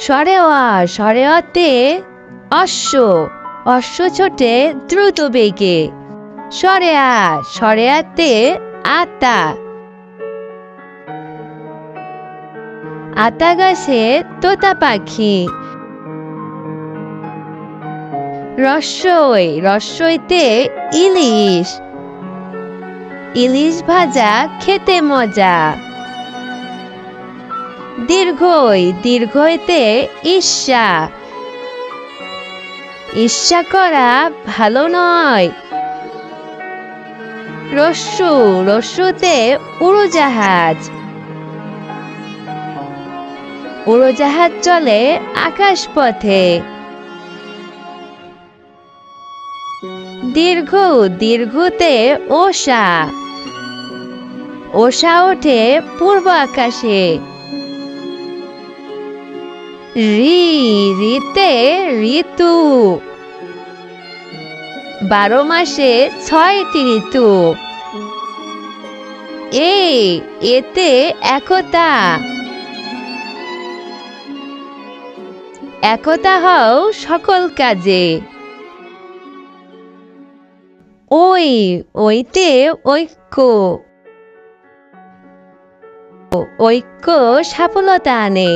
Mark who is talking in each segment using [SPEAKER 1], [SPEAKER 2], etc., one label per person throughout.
[SPEAKER 1] সরেয়াতে অশ্ব, অশ্ব ছোটে দ্রুত বেগে। সরেয়াতে আতা, আতা গাছে তোতা পাখি। রস্যইতে ইলিশ, ইলিশ ভাজা খেতে মজা। দীর্ঘইতে ঈর্ষা, ঈর্ষা করা ভালো নয়। রস্যুতে উড়োজাহাজ, উড়োজাহাজ চলে আকাশপথে। দীর্ঘতে ওষা, ওষা ওঠে পূর্ব আকাশে। ঋতে ঋতু, 12 মাসে 6টি ঋতু। এতে একতা, একতা হও সকল কাজে। ওইতে ঐক্য, ঐক্য সফলতা আনে।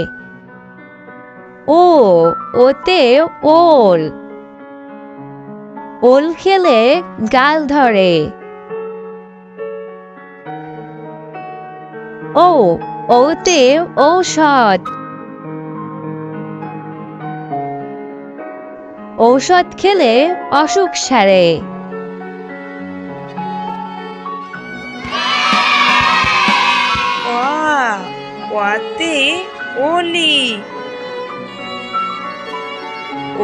[SPEAKER 1] ওতে ওল, ওল খেলে গাল ধরে। ওতে ঔষধ, ঔষধ খেলে অসুখ সারে।
[SPEAKER 2] ওয়াতে ওলি,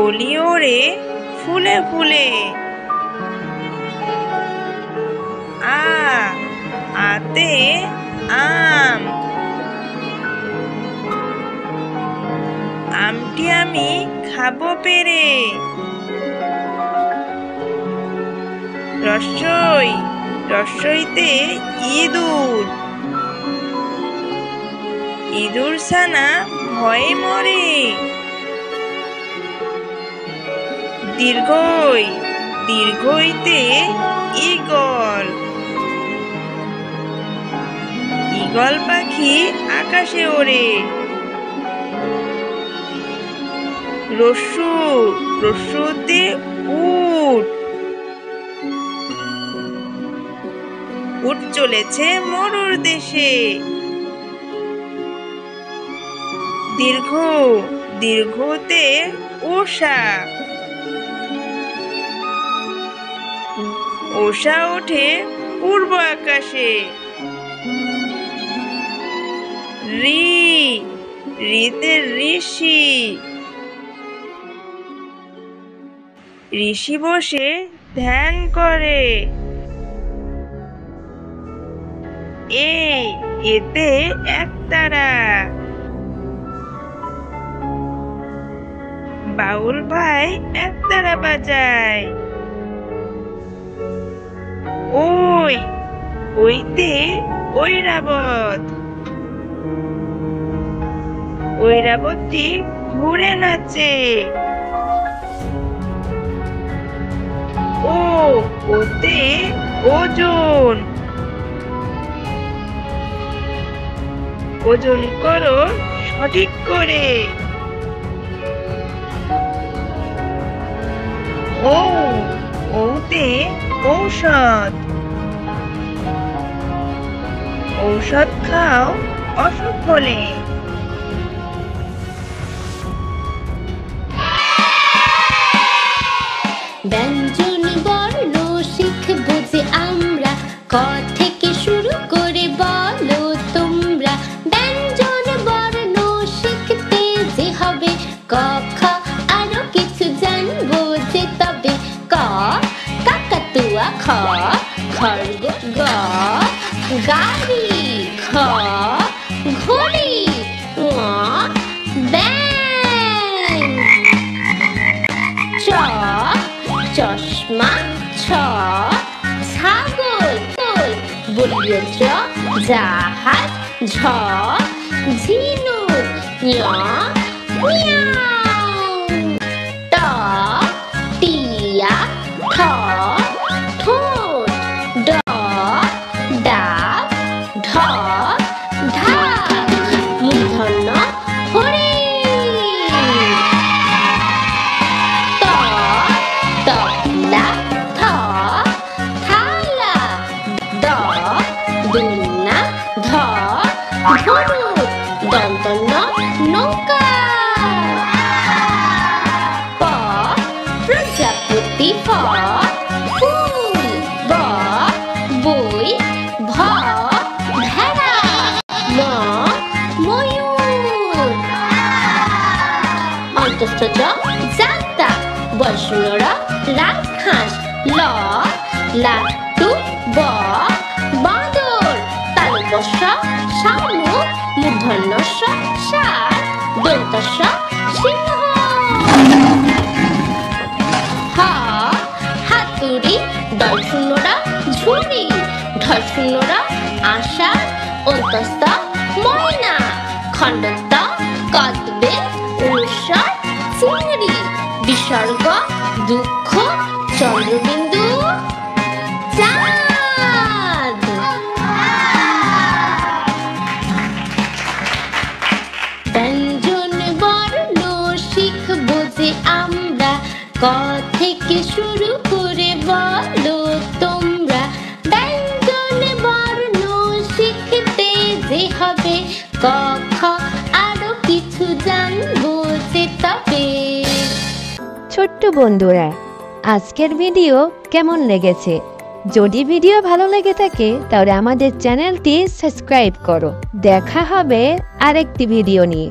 [SPEAKER 2] ওলি ওরে ফুলে ফুলে। আতে আম, আমটি আমি খাবো পেরে। রস্যইতে ইঁদুর, ইঁদুর ছানা ভয়ে মরে। দীর্ঘইতে ঈগল, ঈগল পাখি আকাশে ওড়ে। রস্যুতে উট, উট চলেছে মরুর দেশে। দীর্ঘতে ওষা, ওষা ওঠে পূর্ব আকাশে। ঋতে ঋষি, ঋষি বসে ধ্যান করে। এতে একতারা, বাউল ভাই একতারা বাজায়। ওইতে ঐরাবত, ঐরাবতী ঘুরে নাচে। ওতে ওজন, ওজন করো সঠিক করে। ওতে ঔষধ, ঔষধ খাও অসুখ হলে।
[SPEAKER 3] ব্যঞ্জন বর্ণ শিখব যে আমরা, ক থেকে শুরু করে বলো তোমরা। ব্যঞ্জন বর্ণ শিখতে যে হবে, ক খ আরো কিছু জানবো যে তবে। ক কাকাতুয়া, খ খরগোশ, গ গাড়ি, খ ঘড়ি, ঙ ব্যাঙ, চ চশমা, ছ ছাগল, বলিয়ে জ জাহাজ, ঝ ঝিনুক, ঞ ট টিয়া ঠ ঠোঁট ড ডাব ঢ ঢাক মূর্ধন্য হরিণ ত তবলা থ থালা দ দোলনা ধ ধনুক দন্তন্য নৌকা প প্রজাপতি ফ ফুল ব বই ভ ভেড়া ম ময়ূর অন্তস্থ জ জাতা বৈষ্ণরা রাজহাঁস ল লাট্টু ব বাঁদর তালব্য শামুক মূর্ধন্য ষ ষাঁড় দন্ত স সিংহ হ হাতুড়ি দল শূন্যরা ঝুড়ি ঢল শূন্যরা আষাঢ় অন্তস্থ ময়না খণ্ডত্ব কদবেল অনুস্বার চিংড়ি বিসর্গ দুঃখ চন্দ্রবিন্দু চাঁদ ব্যঞ্জন বর্ণ শিখবো যে আমরা ক থেকে শুরু করে বলো তোমরা ব্যঞ্জন বর্ণ শিখতে যে হবে ক খ আরো কিছু জানবো যে তবে।
[SPEAKER 1] ছোট্ট বন্ধুরা, আজকের ভিডিও কেমন লেগেছে? যদি ভিডিও ভালো লেগে থাকে তাহলে আমাদের চ্যানেলটি সাবস্ক্রাইব করো। দেখা হবে আরেকটি ভিডিও নিয়ে।